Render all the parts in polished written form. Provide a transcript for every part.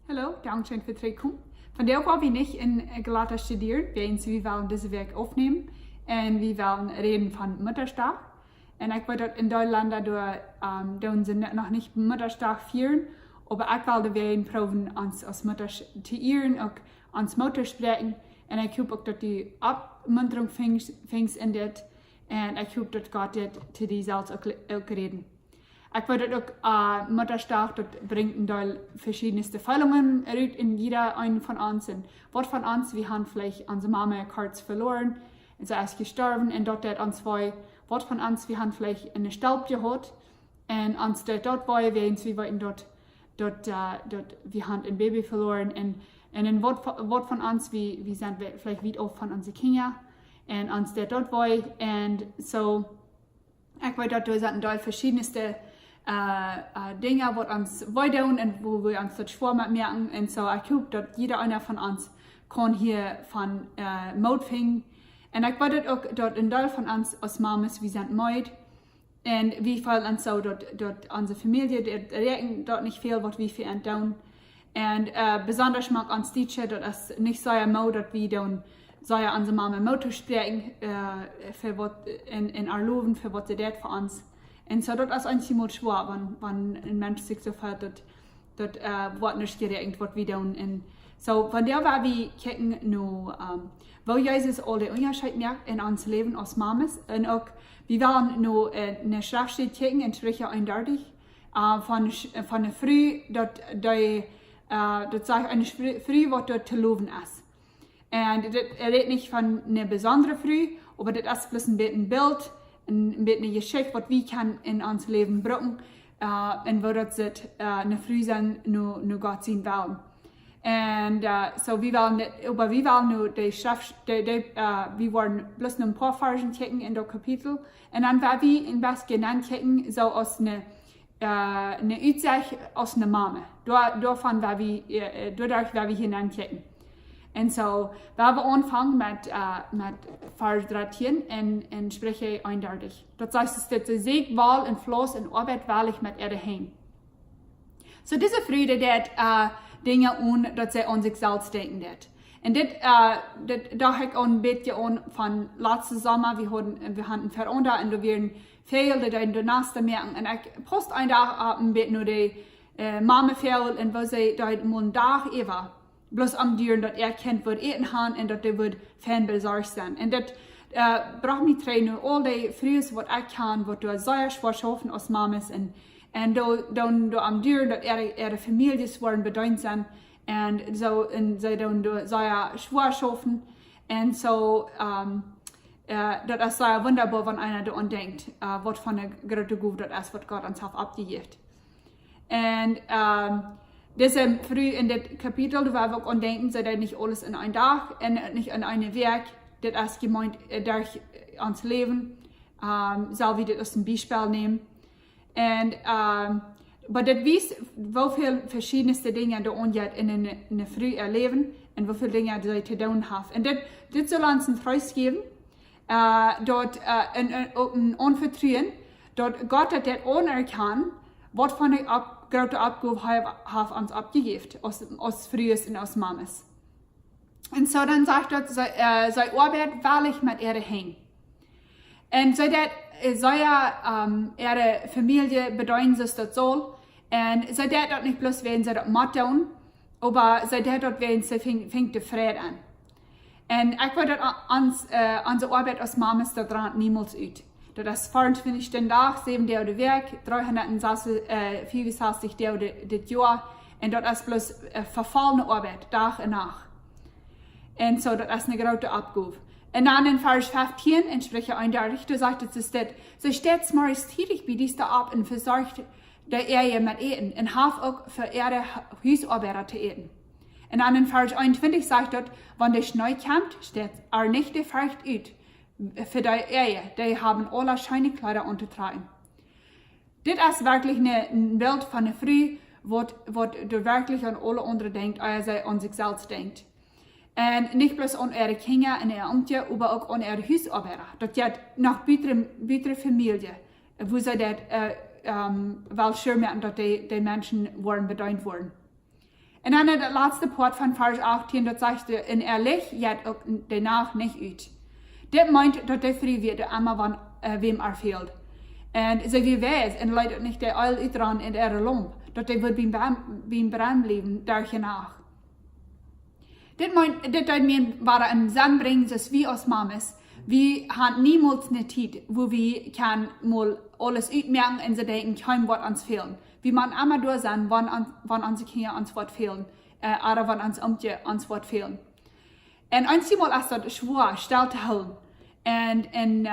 Hallo, dankeschön für die Kommen. Von der war wir nicht in Galater studiert, wir wollen diese Werk aufnehmen und wir wollen reden von Mutta Dach. Und ich war dort in Deutschland, da sie noch nicht Mutta Dach feiern, aber ich wollte wir proben, uns als Mutter zu ehren, auch ans Mutter sprechen. Und ich hoffe auch, dass die Abmunterung fängt in das, und ich hoffe, dass Gott zu dir selbst auch reden. Ich würde auch Mutta Dach, dort bringt verschiedenste Fällungen in jeder einen von uns. Und was von uns, wir haben vielleicht unsere Mama kurz verloren, und sie ist gestorben, und dort hat uns zwei, was von uns, wir haben vielleicht eine Staub gehabt, und uns dort war, wir wollten dort, wir haben ein Baby verloren, und ein Wort von uns, wir sind vielleicht wieder auch von unseren Kindern, und uns dort war, und so, ich weiß, dort sind dort verschiedenste Dinge, die uns wollen und wo wir uns dort schwer merken. Und so, ich hoffe, dass jeder einer von uns kann hier von Mut finden. Und ich weiß auch, dass ein Teil von uns als Mamas, wir sind müde. Und wir fühlen uns so, dass unsere Familie, die reden dort nicht viel, was wir für uns tun. Und besonders mag uns die, dass es nicht so müde, dass wir dann so unsere Mama Mut sprechen, für was in our Leben, für was sie tut für uns. Und so, das ist ein ziemlich schwer, wenn ein Mensch sich so fühlt, dass was nicht geregelt wird, wie tun. Und so, von der war wir gucken, wo Jesus alle Unterschied merkt in unserem Leben als Mamas. Und auch, wir wollen nur eine Schriftstelle gucken, in Sprüche 31, von der Früh, dort sagt eine Früh, was dort zu loben ist. Und das redet nicht von einer besonderen Früh, aber das ist bloß ein Bild, ein bisschen Geschichte, was wir kann in unser Leben brauchen, und wo das eine Früh sein, nur Gott sehen wollen. Und so wir wollen nur die Schrift, wir wollen bloß nur ein paar Versen checken in das Kapitel, und dann war wir in was genannt checken, so aus eine Aussicht aus einer Mama. Davon war wir, dadurch war wir hineinchecken. Und so, wenn wir anfangen mit Vers 13 in Sprüche 31. Das heißt, dass der Sieg, Wahl und Fluss und Arbeit wahrlich mit Erde hängen. So, diese Freude, Dinge an, dass sie an sich selbst denken. Und da habe ich auch ein bisschen von letzten Sommer, wir hatten Veranda und da werden viele, die in der Nasse merken. Und ich post einen Tag ein bisschen nur die Mama fehlt und wo sie da einen Tag war. Bloß am Dieren, dass Kind wird eten haben und dass wird fan besorgt sein. Und das braucht mich trainen, all die Frühes, was ich kann, was du sehr schwer schaffen als Mamas und dann am Dieren, dass ihre Familie werden bedeutet sein und sie dann sehr schwer schaffen. Und so, das ist sehr wunderbar, wenn einer daran denkt, was von der großen Gabe das ist, was Gott uns abgibt. Und diese früh in dem Kapitel, da war wir auch denken, sei da nicht alles in ein Dach und nicht in einem Werk, das ist gemeint durch uns Leben, soll wir das als ein Beispiel nehmen. Und, aber das wisst, wie viele verschiedenste Dinge da unten in einer Früh erleben und wie viele Dinge sie zu tun haben. Und das soll uns ein Preis geben, dort ein Unvertrauen, dort Gott hat das anerkannt, was von der große Abgabe hat uns abgegeben, aus Frühes und aus Mamas. Und so dann sagt er, sei Arbeit wahrlich mit ihrer hängen. Und so soll ihre Familie bedeuten, dass das soll. Und so dort nicht bloß werden sie das matt tun, aber so dort werden sie fängt die Freude an. Und ich würde unsere Arbeit als Mamas daran niemals aus. Das ist 24 Tage, 7 Tage der Werk, 364 Tage das Jahr. Und das ist bloß verfallene Arbeit, Tag und Nacht. Und so, das ist eine große Abgabe. Und dann in Vers 15, in Sprüche 31, da sagt es, dass so stets tätig bei dieser ab und versorgt der Ehe mit Eten und hat auch für ihre Hausarbeiter zu eten. Und dann in Vers 21 sagt es, wenn der Schnee kommt, steht nicht die Furcht aus. Für die Ehe, die haben alle schöne Kleider untertragen. Das ist wirklich ein Bild von der Früh, wo du wirklich an alle anderen denkt, als sie an sich selbst denkt. Und nicht bloß an ihre Kinder und ihre Amte, aber auch an ihre Hausarbeiter. Das hat noch bittere Familie, wo sie das, weil schön merken, dass die Menschen waren bedeutet wurden. En dan het laatste part van vers 18, dat zegt en ligt jet ook daarna niet uit. Dit meint dat de vrij weer allemaal van wem veelt. En ze wie wijs en leidt niet de uil uitran in de lomp, dat hij wordt bij brand blijven daarna. Dit waar een zin brengt, dus wie als mamas, we hebben niemals een tijd, wo we kan mal alles uitmerken en ze denken, kein wat ons fehlen. We moeten immer door zijn, wanneer onze kinderen ons wat fehlen, oder wanneer ons omtje ons wat fehlen. En eenmaal is dat schwer, stil te houden. En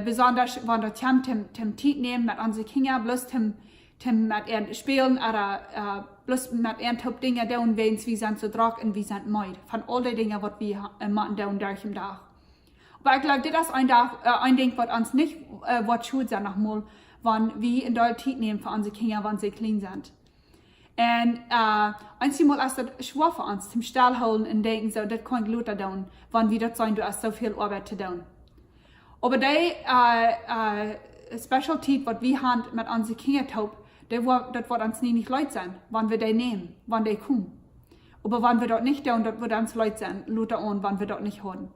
besonders, wanneer we tem tijd nemen met onze kinderen, bloß tem met hen spelen, oder bloß met hen top dingen doen, wens we zijn zo druk en we zijn mooi. Van al die dingen wat we moeten doen durch im Dag. Maar ik geloof, dit is een ding wat ons niet wat schuld zijn nogmaals, wanneer we in de tijd nemen voor onze kinderen, wanneer ze klein zijn. En eenmaal is dat schwer voor ons, zum stilhouden en denken, zo, dat kan ik later doen, wanneer we dat zijn, du hast zoveel arbeid te doen. Aber die Specialität, was wir haben mit unseren Kindern, das wird uns nicht Leute sein, wann wir die nehmen, wann die kommen. Aber wenn wir das nicht tun, das wird uns Leute sein, Leute an, wenn wir das nicht haben.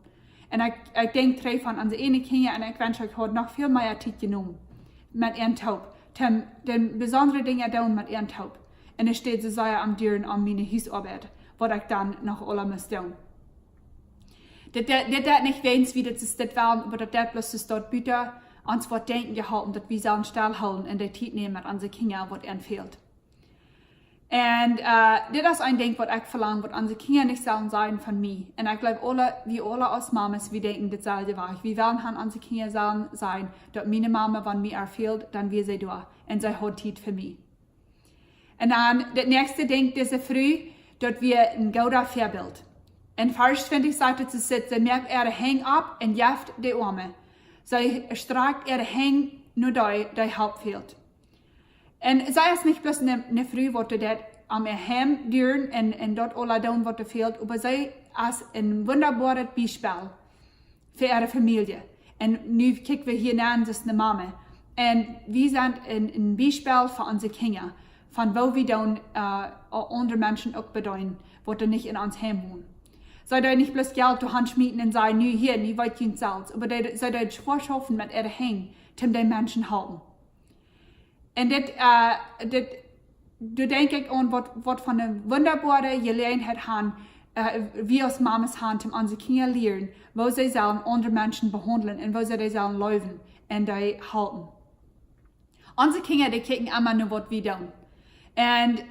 Und ich denke, drei von unseren einen Kindern, und ich wünsche, ich habe noch viel mehr Zeit genommen mit ihren Taub, den besonderen Dinge tun mit ihren Taub. Und es steht so sehr am Dieren an meine Hausarbeit, was ich dann noch alle muss tun. Dat nicht wens wie das ist, das war, aber das bloß ist dort bitte uns was denken gehalten, dass wir sollen stillhalten und die Zeit nehmen mit unseren Kindern, was ihnen fehlt. Und das ist ein Ding, was ich verlange, was unsere Kinder nicht sollen sein von mir. Und ich glaube, wir alle als Mamas, wir denken dasselbe war. Wir wollen an unsere Kinder sollen sein, dass meine Mama, wenn mir fehlt, dann wir sie da und sie hat Zeit für mich. Und dann, das nächste Ding, diese früh, dass wir ein guter Vorbild. In Vers 20 sagt es, sie merkt ihre Hänge ab und jeft die Arme. Sie streckt ihre Hänge nur da, die Haupt fehlt. Und sei es nicht bloß eine Frau, die das am Heim düren und dort alle tun, was fehlt, aber sie ist ein wunderbares Beispiel für ihre Familie. Und nun kicken wir hier nach, das ist eine Mama. Und wir sind ein Beispiel für unsere Kinder, von wo wir dann andere Menschen auch bedeuten, die nicht in uns Heim wohnen. Sei da nicht bloß Geld zu Hand schmieden und sagen, nu hier, nu weit kein Salz, aber sei da schwer schaffen mit ihrer Hängen, um den Menschen halten. Und du denkst an, was von einer wunderbaren Gelegenheit haben, wir als Mamas haben, um unsere Kinder lernen, wo sie sollen andere Menschen behandeln und wo sie die sollen leben und die halten. Unsere Kinder, die kicken immer nur, was wir tun. Und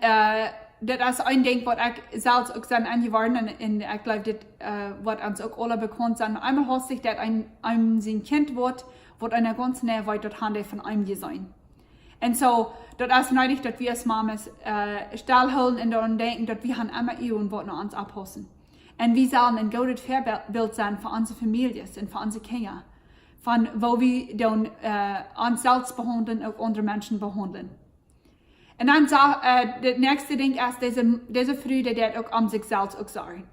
das ist ein Ding, was ich selbst auch dann angewandt und ich glaube, das wird uns auch alle bekannt sein. Einmal hoffe ich, dass ein Kind wird eine ganz nähe weit dort Hand von einem sein. Und so, das ist nötig, dass wir als Mamas stillhalten und daran denken, dass wir haben immer Ehren, was uns abpassen. Und wir sollen ein gutes Vorbild sein für unsere Familien und für unsere Kinder. Von wo wir dann uns selbst behandeln und andere Menschen behandeln. Und dann das nächste Ding ist, diese Freude, die auch sich selbst auch sagen.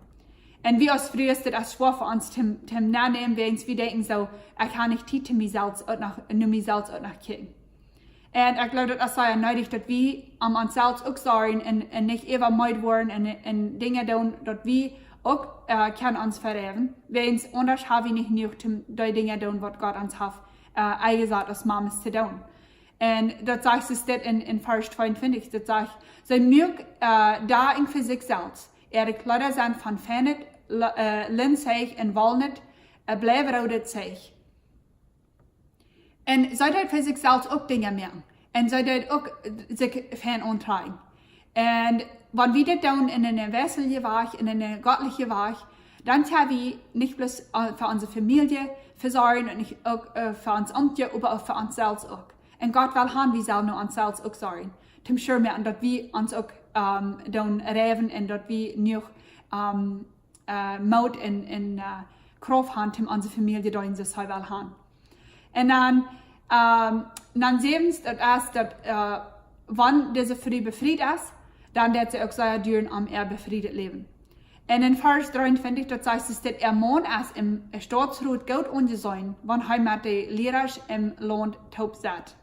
Und wie als früher ist das schwer für uns, zum Nachnehmen, wenn wir denken, so, ich kann nicht Zeit mir selbst auch noch kicken. Und ich glaube, das ist sehr nötig, dass wir uns selbst auch sagen und nicht immer müde werden und Dinge tun, dass wir auch können uns verheben. Wenn es anders haben wir nicht genug, die Dinge tun, was Gott uns hat eingesagt, als Mamas zu tun. Und das sagt es in Vers 22, das sagt, sie mögen da für sich selbst. Ihre Kleider sind von Fennet, Lindsay und Walnut, bleibraudet sich. Und sie dort für sich selbst auch Dinge merken. Und sie dort auch sich Fan antragen. Und wenn wir das tun in eine westliche Weg, in eine göttliche Weg, dann haben wir nicht bloß für unsere Familie versorgen und nicht auch für uns Umkehr, aber auch für uns selbst auch. Und Gott will haben, wir sollen nur uns selbst auch sorgen. Zum Schirm merken, dass wir uns auch dann reiben und dass wir noch Mut und Kraft haben, um unsere Familie da in das Heil haben. Und dann sehen wir, dass wenn diese Friede befriedet ist, dann wird sie auch sehr dürren am befriedet leben. Und in Vers 23, das heißt, dass der Mann ist im Staatsrat gut angesehen, wenn er mit den Lehrern im Land taub sitzt.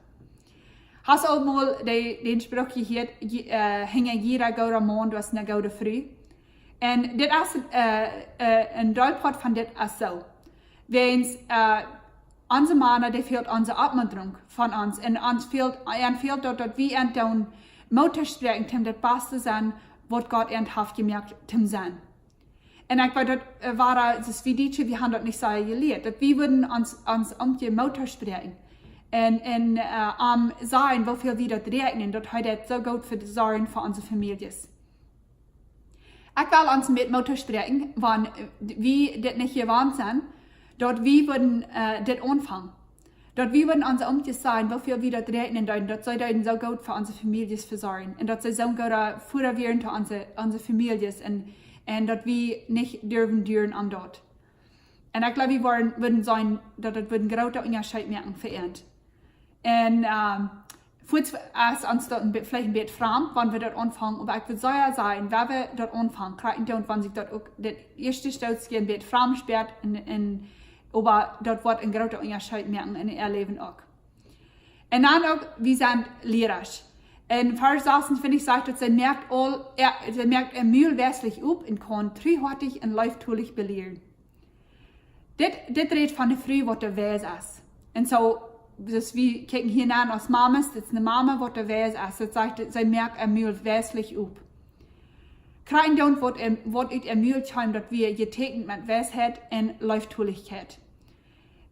Hast du auch mal den Spruch gehört, hinge jeder gute Mann, du hast eine gute Frau? Und das ist ein Teilpart von das ist so. Wenn unsere Männer, die fehlt unsere Abmunterung von uns. Und uns fehlt dort, dass wir dann Muttersprechen, um das Beste sein, was Gott hat gemerkt, zum sein. Und ich glaube, das war das wie die, wir haben das nicht so gelehrt, dass wir würden uns die Mutter sprechen. Und sagen, wofür wir dort regnen, das hat das so gut für die Sorgen für unsere Familien. Ich will uns mit Mutter sprechen, wenn wir das nicht gewohnt sind, dort wir würden das anfangen. Dort wir würden uns sagen, wofür wir dort regnen, das soll dann so gut für unsere Familien versorgen. Und das soll so gut Futter werden für unsere Familien. Und dass wir nicht dürfen am dort. Und ich glaube, wir würden sagen, dass das einen großen Unterschied merken für uns. Und kurz als uns dort vielleicht ein bisschen fremd, wann wir dort anfangen, aber ich würde sagen, wenn wir dort anfangen, gerade und wenn sich dort auch das erste Stück ein bisschen fremd sperrt, aber dort wird ein großer Unterschied merken in ihr Leben auch. Und dann auch, wir sind lehrerisch. In Vers 16 finde ich, sagt, dass sie merkt Mühl westlich up und kann treuhärtig und leiftulich belehren. Das redet von der Früh, was der Wes ist. Und so, das wir gucken hier an als Mamas, das ist eine Mama, was der Wes ist. Das sagt, sie merkt Mühl westlich up. Krein don't, was it Mühl scheint, dass wir getekent mit Wesheit und Leiftulichkeit.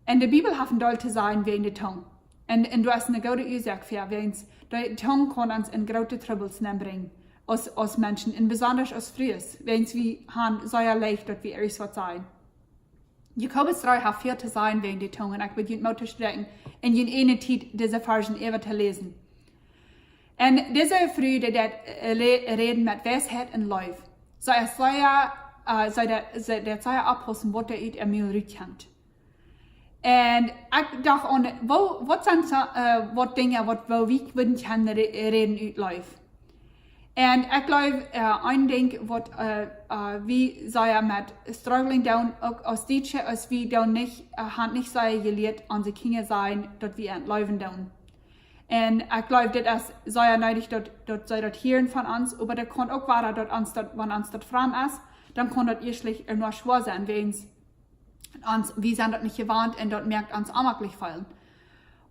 In der Bibel haben dort zu sein wegen der Tongue. Und du hast eine gute Ursache für, weil die Tongue kann uns in große Troubles bringen, als Menschen, und besonders als Frühes, wenn wir haben so leicht, dass wir erst was sein. Jakobus 3 hat viel zu sein wegen der Tongue, und ich will mal strecken, in jene Zeit diese Versen ever zu lesen. Und diese Frühe, die reden mit Weisheit und Leif, so der sei abpassen, was der it mir rückkommt. Und ich dachte an, was sind was Dinge, wo wir würden können reden utläuft. Und ich glaube, ein Ding, was wir sagen mit struggling down, aus Deutsche, als wir dann nicht so gelehrt, unsere Kinder sein, dass wir entläufen down. Und ich glaube, das ist sehr nötig, dass sie das hören von uns, aber das kann auch wahr, dass wenn uns das fremd ist, dann kann das erschlich nur schwer sein, wenn wir sind das nicht gewohnt und dort merkt uns anmerklich fallen.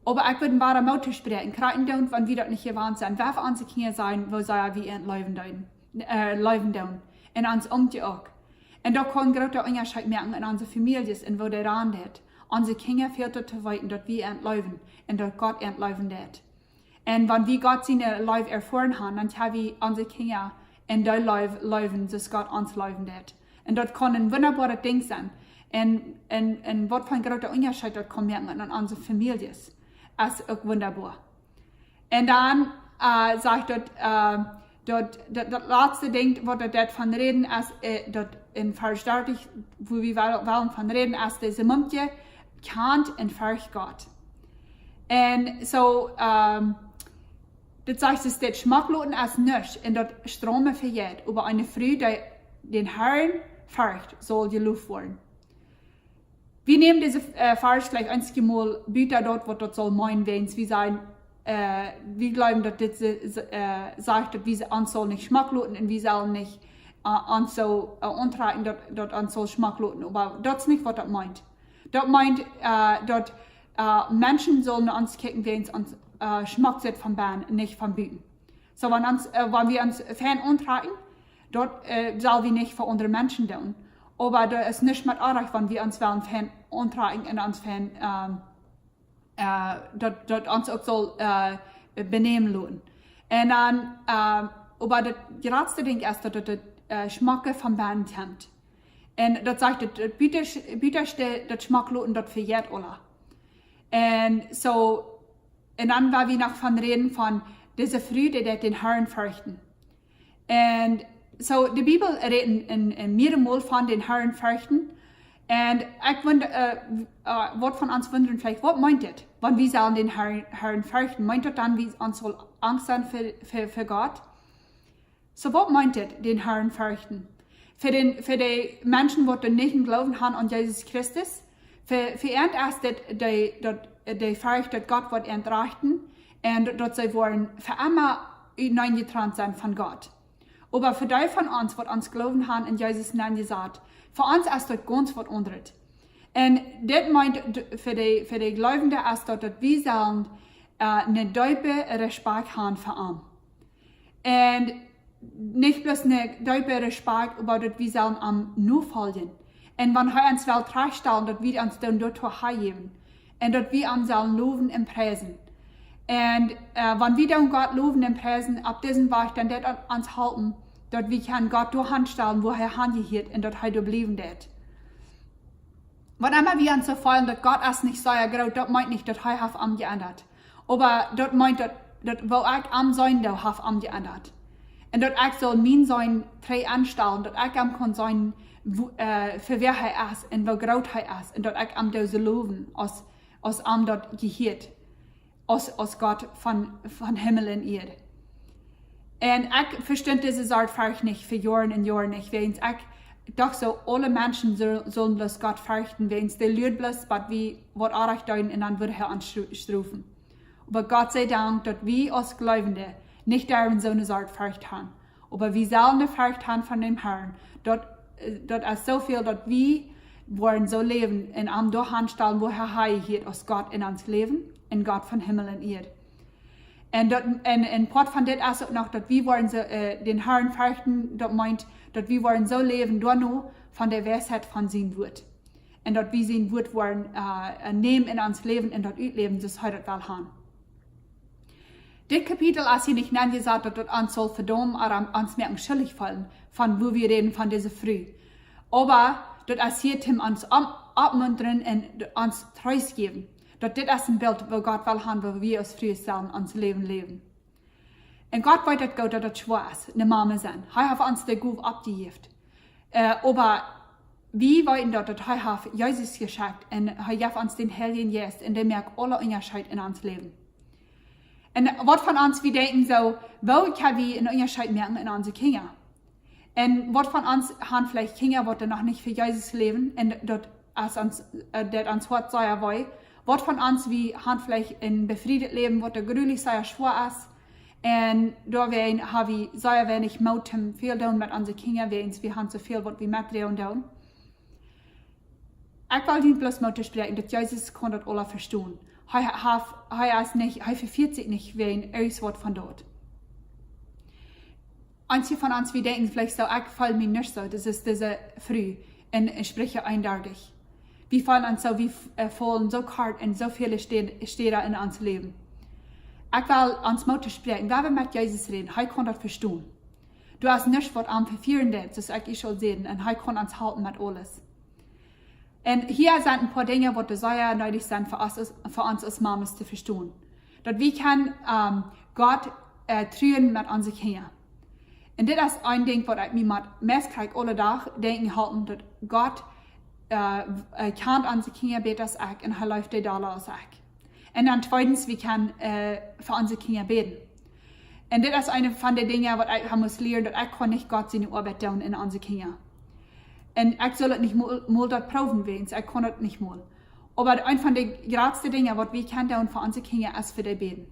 Aber ich würde wahre Mutter sprechen, gerade wenn wir das nicht gewohnt sind, wer für unsere Kinder sein, wo sagen wir entläufen down. Und uns auch. Und da kann großer Unterschied merken in unsere Familien und wo der Rand hat. Unsere Kinder fehlt zu weiten, dass wir entläufen und dass Gott entläufen wird. Und wenn wir Gott seine Leib erfahren haben, dann haben wir unsere Kinder in der Leib leuven, dass Gott uns leuven wird. Und das kann ein wunderbares Ding sein. Und was für ein großer Unterschied das kann merken in unsere Familien. Das ist auch wunderbar. Und dann sagt das letzte Ding, was das von reden, ist, dort in Vers 30, wo wir wollen von reden, ist diese Mumtje, kennt und fürcht Gott. Und so, das sagt, dass das Schmackloten ist nicht und das Strome verjährt, aber eine Frau, die den Herrn fürcht, soll gelobt werden. Wir nehmen diese Vers gleich einzig mal Büter dort, was das soll meinen, wenn wir sagen, wir glauben, dass das sagt, dass wir uns soll nicht schmackloten und wir sollen nicht uns so antragen, dass uns soll schmackloten. Aber das ist nicht, was das meint. Das meint, dass Menschen sollen uns kicken, wenn es uns Schmack sind vom Bein, nicht vom Büten. So, wenn wir uns fern antragen, dort sollen wir nicht für andere Menschen tun. Aber das ist nicht mit Anrecht, wenn wir uns fern antragen und uns fern dort uns auch soll benehmen lassen. Und dann, aber das letzte Ding ist, dass das Schmacke vom Bein kommt. Und das sagt, das Büterste, das Schmackloten, das verjährt alle. Und so, und dann war wir noch von reden von dieser Freude, die den Herrn fürchten. Und so, die Bibel redet in mehrmals von den Herrn fürchten. Und ich wundere, was von uns wundern vielleicht, was meint das, wenn wir sollen den Herrn fürchten? Meint das dann, wie uns soll Angst sein für Gott? So, was meint das, den Herrn fürchten? Für die Menschen, die nicht glauben haben an Jesus Christus, für ihn ist das, die fürchten, dass Gott wird entrachten Und dort sie wollen für immer hineingetrennt sein von Gott. Aber für die von uns, die uns glauben haben, in Jesus Namen gesagt, für uns ist dort ganz was anderes. Und das meint für die Gläubigen ist dort, dass wir sollen eine tiefe Respekt haben für ihn. Und nicht bloß eine tiefe Respekt, aber dass wir sollen am nur folgen. Und wenn wir uns will tragstellen, dass wir uns dann dort geben. Und dass wir uns sollen loben und preisen. Und wenn wir dann Gott loben und preisen, ab diesem Weg, dann wird uns halten, dass wir Gott durchstellen, wo er handelt und dass er bleiben wird. Wenn immer wir uns so fühlen, dass Gott es nicht so groß, das meint nicht, dass er hat am geändert. Aber das meint, dass wo ich am sein, da hat am geändert. Und dass ich soll mein Sein drei anstellen, dass ich am kann sein, für wer er ist und wo groß er ist. Und dass ich am da so loben, aus am dort gehört. Aus Gott von Himmel und Erde. Und ich verstehe diese Sache vielleicht nicht für Jahren und Jahren nicht, weil ich doch so, alle Menschen sollen bloß Gott fürchten, wenn es die Leute bloß, was auch tun, und dann wird er anstrufen. Aber Gott sei Dank, dass wir als Gläubige nicht darin so eine Sache fürchten haben. Aber wir sollen eine Furcht haben von dem Herrn. Dort ist so viel, dass wir wollen so leben und am durchstellen, wo er hier aus Gott in uns leben, in Gott von Himmel und Erde. Und Part von dem ist auch noch, dass wir wollen so, den Herrn fürchten, das meint, dass wir wollen so leben, nur von der Weisheit von seinem Wort. Und dass wir sein Wort wollen nehmen in uns Leben und dort leben, das heute will haben. Das Kapitel ist hier nicht gesagt, dass das uns soll verdammen oder uns merken schuldig fallen, von wo wir reden, von dieser Früh. Aber das ist hier, uns abmuntern und uns Treus geben. Das ist ein Bild, wo Gott will haben, wo wir als früher sollen, uns Leben leben. Und Gott weiß das gut, dass das schwer ist, eine Mama sein. Er hat uns den Guf abgegeben. Aber wir wollen, dass er hat Jesus geschickt und er hat uns den Heiligen Geist und der merkt alle Unterschied in uns Leben. Und was von uns, wir denken so, wo können wir einen Unterschied merken in unsere Kinder? Und was von uns haben vielleicht Kinder, die noch nicht für Jesus leben und das uns hart sein wollen. Was von uns, wir haben vielleicht ein befriedet Leben, was der gründlich sehr schwer ist. Und da haben wir sehr wenig Mut, viel tun mit unseren Kindern, weil wir haben so viel, was wir mitnehmen tun. Ich will nicht bloß Mut sprechen, dass Jesus kann das alle verstehen. Er verfehlt sich nicht wegen irgendwas von dort. Einige von uns, wir denken vielleicht so, ich fühle mich nicht so, das ist diese Früh, und ich spreche eindeutig. Wir fühlen uns so, wir fallen so kalt und so viele stehen in unserem Leben. Ich will uns Mut sprechen, wenn wir mit Jesus reden, er kann das verstehen. Du hast nichts, was am verfehlen wird, das ich schon sehen, und er kann uns halten mit alles. Und hier sind ein paar Dinge, die sehr nötig sind für uns als Mamas zu verstehen. Dass wir können Gott trauen mit unseren Kindern. Und das ist ein Ding, was ich mir meist kriege, alle Tag denken halten, dass Gott kennt unsere Kinder besser als ich und er läuft die da als ich. Und dann zweitens, wir können für unsere Kinder beten. Und das ist eine von den Dingen, die ich muss lernen, dass ich nicht Gott seine Arbeit tun in unsere Kinder. Und ich soll es nicht mal dort proben, ich kann das nicht mal. Aber eine von den größten Dingen, was wir können für unsere Kinder, ist für die beten.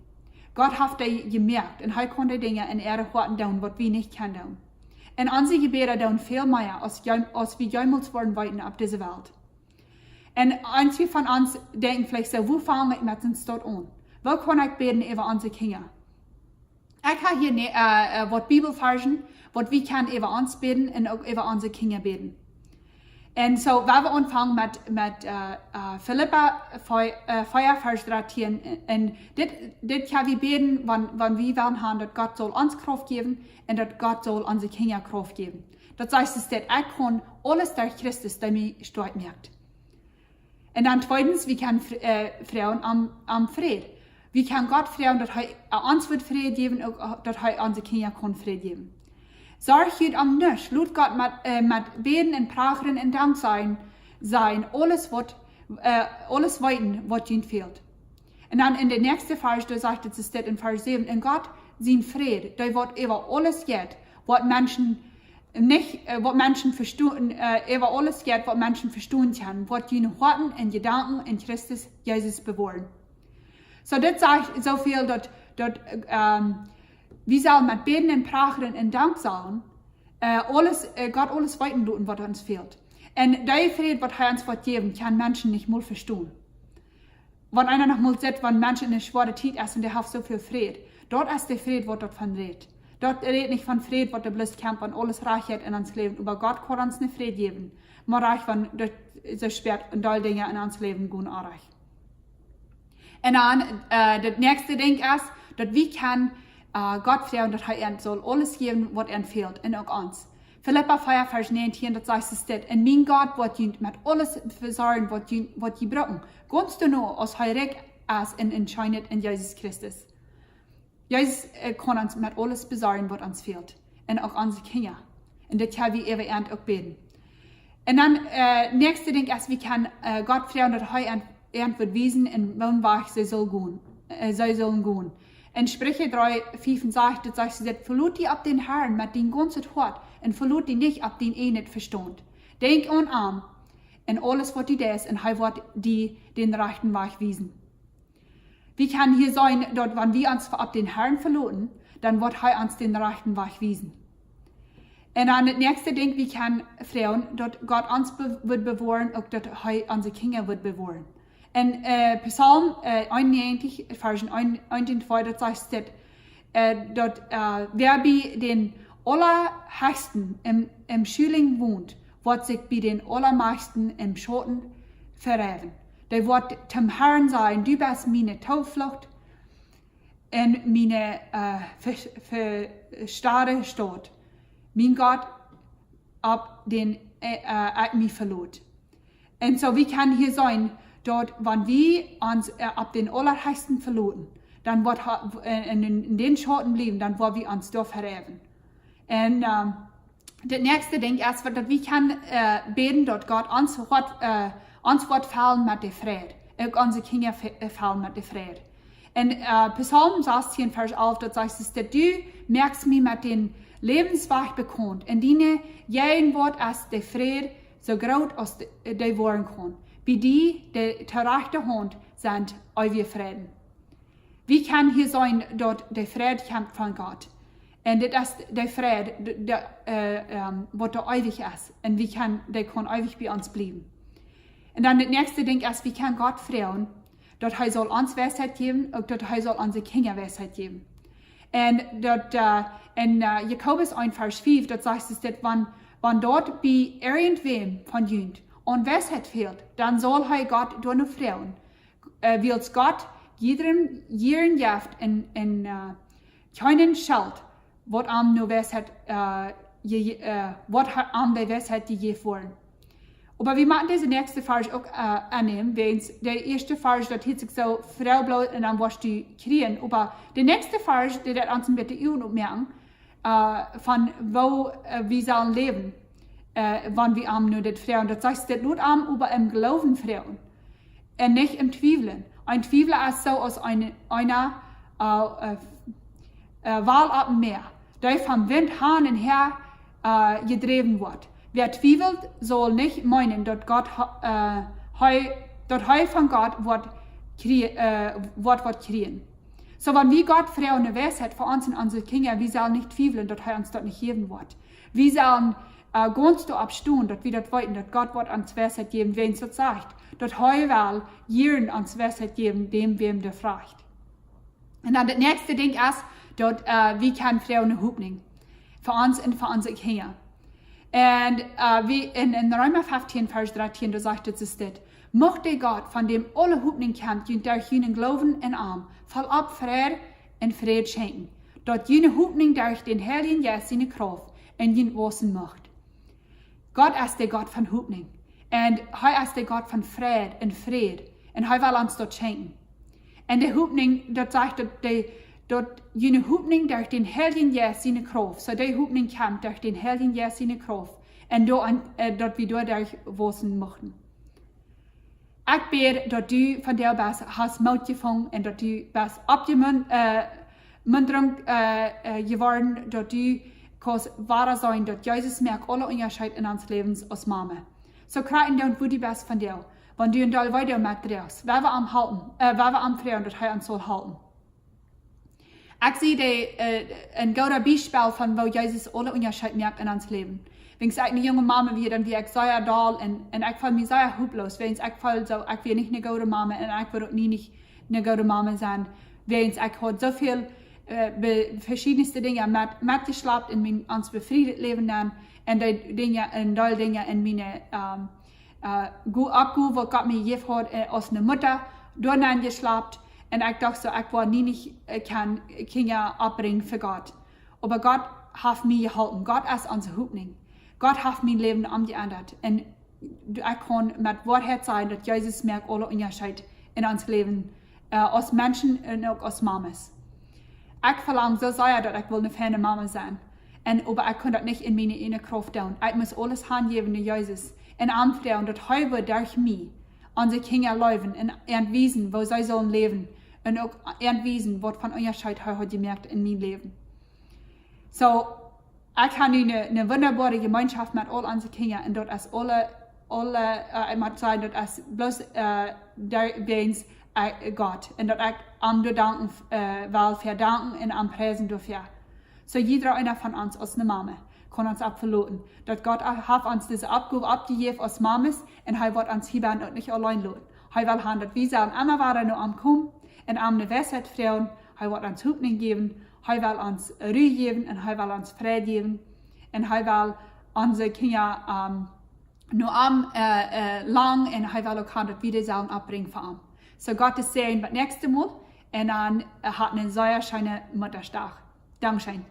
Gott hat das gemerkt und er kann die Dinge in ihre Horten tun, was wir nicht können. Und unsere Gebete tun viel mehr, als wir jemals wollen weiten auf dieser Welt. Und einige von uns denken vielleicht so, wo fange ich mit uns dort an? Wo kann ich beten über unsere Kinder? Ich habe hier was Bibelversen, was wir können über uns beten und auch über unsere Kinder beten. Und so, wenn wir anfangen mit Philippa 4, Vers 13, und das können wir beten, wenn wir wollen haben, dass Gott soll uns Kraft geben und dass Gott soll unsere Kinder Kraft geben. Das heißt, dass ich kann alles durch Christus, der mich stark macht. Und dann zweitens, wir können Frauen am Frieden. Wir können Gott fragen, dass er uns wird Frieden geben und dass er unsere Kinder Frieden geben. Sorg geht am nicht. Lut Gott mit Beten und Prachen und Dank sein, alles weiten, was ihnen fehlt. Und dann in der nächsten Vers, da sagt es in Vers 7, in Gott sein Friede, der wird über alles geht, was Menschen verstehen, über alles geht, was Menschen verstehen können, was ihnen Worten und Gedanken in Christus Jesus bewahren. So, das sagt so viel, dass wir sollen mit Beten und Prachen und Dank sagen, Gott alles weiten tun, was uns fehlt. Und der Friede, was er uns geben, kann Menschen nicht mal verstehen. Wenn einer noch mal sagt, wenn Menschen in eine schwere Zeit essen, der hat so viel Friede. Dort ist der Friede, was dort von redet. Dort redet nicht von Friede, was der bloß kämpft, wenn alles reich hat in uns Leben. Aber Gott kann uns nicht Friede geben. Man reich, wenn so schwer und all Dinge in uns Leben gehen auch reich. Und dann, das nächste Ding ist, dass wir können Gott fragen, dass er soll alles geben, was fehlt, und auch uns. Philippa 4, Vers 19, das sagt es dort, und mein Gott wird mit alles versorgen, was ihr brauchen. Ganz du nur, als er reich ist und entscheidet in Jesus Christus. Jesus kann uns mit alles besorgen, was uns fehlt. Und auch unsere Kinder. Und das können wir ewig auch beten. Und dann, nächste Ding ist, wir können Gott fragen, dass er wird wiesen, in welchem Weg sie sollen gehen. In Sprüche 3, 5 sagt, das sagt, verlut die ab den Herrn mit den ganzen Hort und verlut die nicht ab den nicht verstand. Denk an ihm und alles, was die ist, und er wird die den rechten Weg wiesen. Wir können hier sein, dort, wenn wir uns ab den Herrn verloten, dann wird er uns den rechten Weg wiesen. Und dann das nächste Ding, wir können fragen, dass Gott uns wird bewahren und dass er unsere Kinder wird bewahren. In Psalm 91, Vers 1 und 2, das sagt, dass wer bei den Allerhöchsten im Schüling wohnt, wird sich bei den Allermeisten im Schatten verheeren. Der wird zum Herrn sein, du bist meine Zuflucht und meine starre Stadt. Mein Gott, ab den mich verlot. Und so, wie kann hier sein, dort, wenn wir uns ab den Allerhöchsten verloten, dann wird in den Schatten bleiben, dann wird wir uns dort verheeren. Und das nächste Ding ist, dass wir können beten, dass Gott uns wird fallen mit der Friede. Auch unsere Kinder fallen mit der Friede. Und Psalm 16, Vers 11, das sagt es, dass du merkst mich mit den Lebensweg bekannt. Und deine jeden Wort ist der Friede so groß, als die wollen kann. Bei die zur rechten Hand sind eure Frieden. Wir können hier sein, dass der Friede kommt von Gott. Und das ist der Friede, was da ewig ist. Und der kann ewig bei uns bleiben. Und dann das nächste Ding ist, wir können Gott fragen, dass er soll uns Weisheit geben und dass er soll unsere Kinder Weisheit geben. Und in Jakobus 1, Vers 5, das sagt es, dass wenn dort bei irgendwem von Jünd und Weisheit fehlt, dann soll er Gott durch eine Frauen. Weil Gott jedem Jaft in keinen Schalt, was am nur Weisheit, was am der Weisheit die je wollen. Aber wir machen diese nächste Vers auch annehmen, weil der erste Vers, das hieß sich so, Frau blau und dann wirst du kriegen. Aber der nächste Vers, der hat uns ein bisschen aufmerken, von wo wir sollen leben, wenn wir nur das Frauen. Das heißt, das nur über im Glauben Frauen und nicht im Zweifeln. Ein Zweifler ist so aus einer Wahl ab dem Meer, der vom Wind Hahn und her getrieben wird. Wer zweifelt, soll nicht meinen, dass Gott von Gott wird kriegen. So, wenn wir Gott Frauen eine Weisheit für uns und unsere Kinder, wir sollen nicht zweifeln, dass er uns dort nicht geben wird. Wir sollen ganz abstehen, dass wir das wollten, dass Gott wird uns Weisheit geben, wen es das sagt. Dass er will jeden uns Weisheit geben, dem wem der fragt. Und dann das nächste Ding ist, dass wir können Frauen eine Hoffnung für uns und für unsere Kinder. Und wie in Römer 15, Vers 13, da sagt es das, mochte Gott, von dem alle Hoffnung kämpft, und durch jenen Glauben in Arm, voll ab Friede und Friede schenken. Dort jene Hoffnung durch den Heiligen Geist seine Kraft in jen Wassen macht. Gott ist der Gott von Hoffnung. Und er ist der Gott von Friede. Und er will uns dort schenken. Und die Hoffnung, das sagt, dort jene Hoffnung durch den Heiligen Geist seine Kraft. So die Hoffnung kommt durch den Heiligen Geist seine Kraft. Und dort wir dadurch wassen möchten. Ich bete, dass du von dir hast Mut gefangen und dass du bist Abmunterung geworden, dass du kannst wahr sein, dass Jesus merkt alle Unterschied in uns Lebens aus Mama. So kriegen wir wo die best von dir. Wenn du in der weiter mit drehst, wer wir am halten, wer wir am Frauen, dass er uns soll halten. Ich sehe ein guter Beispiel von, wo Jesus alle Unterschied merkt in uns Leben. Wenn ich eine junge Mama wie, dann wie ich sehr doll und ich fühle mich sehr hopeless. Wenn ich fühle, so, ich will nicht eine gute Mama und ich will auch nie nicht eine gute Mama sein. Wenn ich habe so viel verschiedenste Dinge mitgeschleppt in mein uns befriedet Leben dann und die Dinge in meine abgeholt, was Gott mir gegeben hat, aus einer Mutter durchgeschleppt. Und ich dachte so, ich war nie nicht Kinder abbringen für Gott. Aber Gott hat mich geholfen. Gott ist unsere Hoffnung. Gott hat mein Leben umgeändert. Und ich kann mit Wahrheit sagen, dass Jesus merkt alle Unterschied in unserem Leben, aus Menschen und auch aus Mamas. Ich verlange so sehr, dass ich eine feine Mama sein will. Aber ich kann das nicht in meine eigene Kraft tun. Ich muss alles hingeben an Jesus. Und anfragen, dass heute durch mich unsere Kinder leben und wissen, wo sie sollen leben. Und auch wissen, was von Unterschied heute gemerkt in meinem Leben. So, ich habe eine wunderbare Gemeinschaft mit all unseren Kindern und dort ist ich muss sagen, das ist bloß Gott. Und dort ich am danken, weil verdanken und am Preisen dafür. So jeder einer von uns als eine Mama kann uns abverloten. Dass Gott hat uns diese Abgabe abgegeben als Mamas und er wird uns hier und nicht allein lassen. Er will haben, dass wir sagen, immer war noch am Kommen und am eine Weisheit frauen. Er wird uns Hoffnung geben. Er will uns Ruhe geben und er will uns Frieden geben. Und er will unsere Kinder nur lang und er will auch haben, dass wir die Sachen abbringen für ihn. So Gott ist sehen, das nächste Mal und dann hat einen sehr schönen Mutta Dach. Dankeschön.